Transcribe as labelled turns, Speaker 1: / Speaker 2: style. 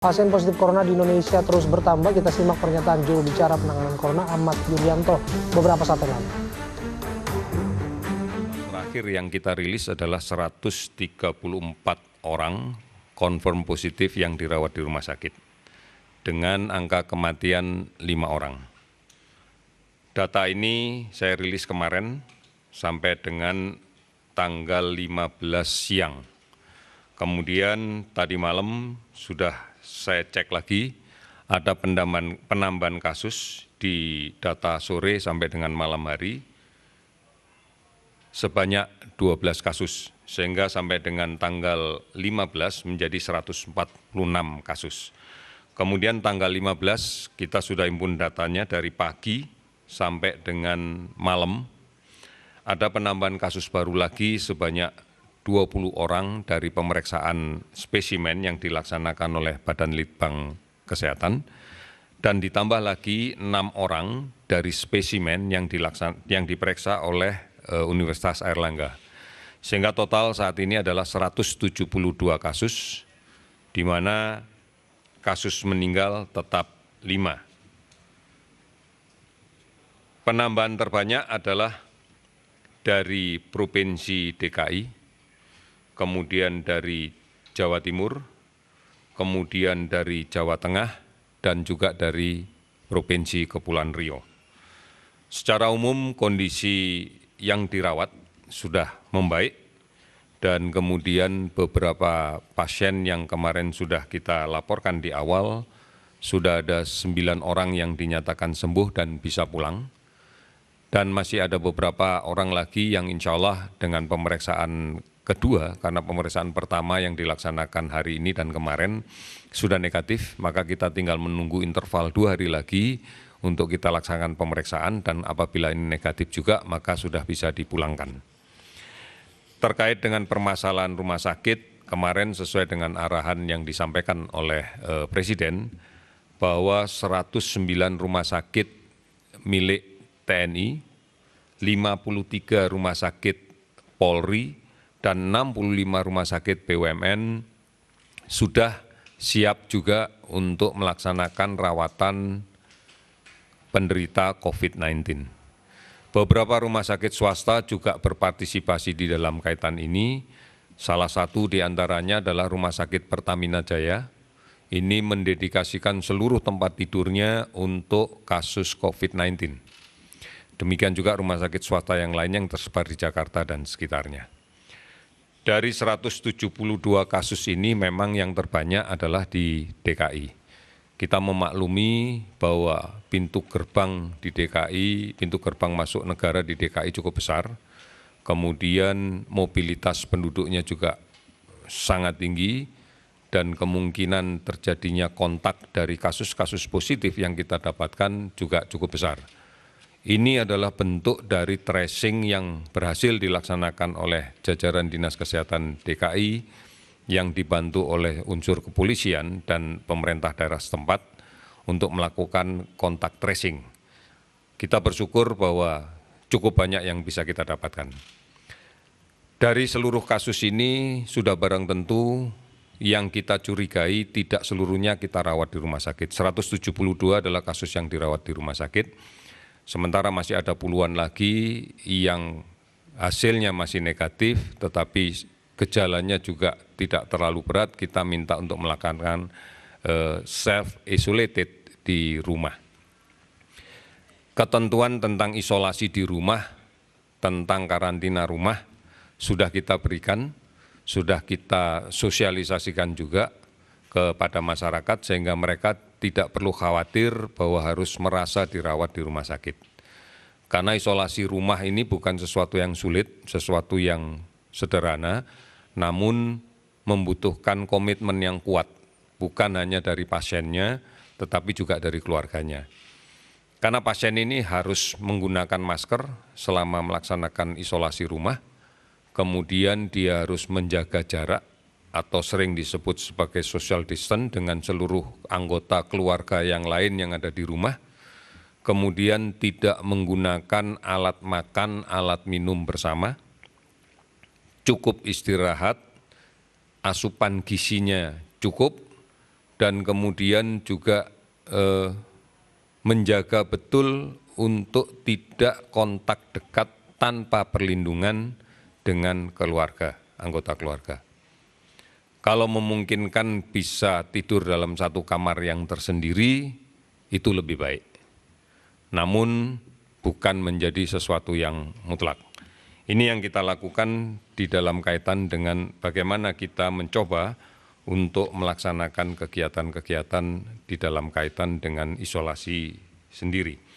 Speaker 1: Pasien positif corona di Indonesia terus bertambah. Kita simak pernyataan juru bicara penanganan corona Ahmad Yuryanto beberapa saat yang lalu.
Speaker 2: Terakhir yang kita rilis adalah 134 orang confirm positif yang dirawat di rumah sakit dengan angka kematian 5 orang. Data ini saya rilis kemarin sampai dengan tanggal 15 siang. Kemudian tadi malam sudah saya cek lagi, ada penambahan kasus di data sore sampai dengan malam hari sebanyak 12 kasus, sehingga sampai dengan tanggal 15 menjadi 146 kasus. Kemudian tanggal 15 kita sudah impun datanya dari pagi sampai dengan malam, ada penambahan kasus baru lagi sebanyak 20 orang dari pemeriksaan spesimen yang dilaksanakan oleh Badan Litbang Kesehatan, dan ditambah lagi 6 orang dari spesimen yang diperiksa oleh Universitas Airlangga. Sehingga total saat ini adalah 172 kasus, di mana kasus meninggal tetap 5. Penambahan terbanyak adalah dari Provinsi DKI, kemudian dari Jawa Timur, kemudian dari Jawa Tengah, dan juga dari Provinsi Kepulauan Riau. Secara umum kondisi yang dirawat sudah membaik, dan kemudian beberapa pasien yang kemarin sudah kita laporkan di awal, sudah ada 9 orang yang dinyatakan sembuh dan bisa pulang. Dan masih ada beberapa orang lagi yang insya Allah dengan pemeriksaan kedua, karena pemeriksaan pertama yang dilaksanakan hari ini dan kemarin sudah negatif, maka kita tinggal menunggu interval 2 hari lagi untuk kita laksanakan pemeriksaan, dan apabila ini negatif juga maka sudah bisa dipulangkan. Terkait dengan permasalahan rumah sakit, kemarin sesuai dengan arahan yang disampaikan oleh Presiden, bahwa 109 rumah sakit milik TNI, 53 rumah sakit Polri, dan 65 rumah sakit BUMN sudah siap juga untuk melaksanakan rawatan penderita COVID-19. Beberapa rumah sakit swasta juga berpartisipasi di dalam kaitan ini. Salah satu di antaranya adalah Rumah Sakit Pertamina Jaya. Ini mendedikasikan seluruh tempat tidurnya untuk kasus COVID-19. Demikian juga rumah sakit swasta yang lain yang tersebar di Jakarta dan sekitarnya. Dari 172 kasus ini memang yang terbanyak adalah di DKI. Kita memaklumi bahwa pintu gerbang di DKI, pintu gerbang masuk negara di DKI cukup besar. Kemudian mobilitas penduduknya juga sangat tinggi, dan kemungkinan terjadinya kontak dari kasus-kasus positif yang kita dapatkan juga cukup besar. Ini adalah bentuk dari tracing yang berhasil dilaksanakan oleh jajaran Dinas Kesehatan DKI yang dibantu oleh unsur kepolisian dan pemerintah daerah setempat untuk melakukan kontak tracing. Kita bersyukur bahwa cukup banyak yang bisa kita dapatkan. Dari seluruh kasus ini sudah barang tentu yang kita curigai tidak seluruhnya kita rawat di rumah sakit. 172 adalah kasus yang dirawat di rumah sakit. Sementara masih ada puluhan lagi yang hasilnya masih negatif, tetapi gejalanya juga tidak terlalu berat. Kita minta untuk melakukan self-isolated di rumah. Ketentuan tentang isolasi di rumah, tentang karantina rumah, sudah kita berikan, sudah kita sosialisasikan juga kepada masyarakat, sehingga mereka tidak perlu khawatir bahwa harus merasa dirawat di rumah sakit. Karena isolasi rumah ini bukan sesuatu yang sulit, sesuatu yang sederhana, namun membutuhkan komitmen yang kuat, bukan hanya dari pasiennya, tetapi juga dari keluarganya. Karena pasien ini harus menggunakan masker selama melaksanakan isolasi rumah, kemudian dia harus menjaga jarak, atau sering disebut sebagai social distance dengan seluruh anggota keluarga yang lain yang ada di rumah, kemudian tidak menggunakan alat makan, alat minum bersama, cukup istirahat, asupan gizinya cukup, dan kemudian juga menjaga betul untuk tidak kontak dekat tanpa perlindungan dengan keluarga, anggota keluarga. Kalau memungkinkan bisa tidur dalam satu kamar yang tersendiri, itu lebih baik. Namun bukan menjadi sesuatu yang mutlak. Ini yang kita lakukan di dalam kaitan dengan bagaimana kita mencoba untuk melaksanakan kegiatan-kegiatan di dalam kaitan dengan isolasi sendiri.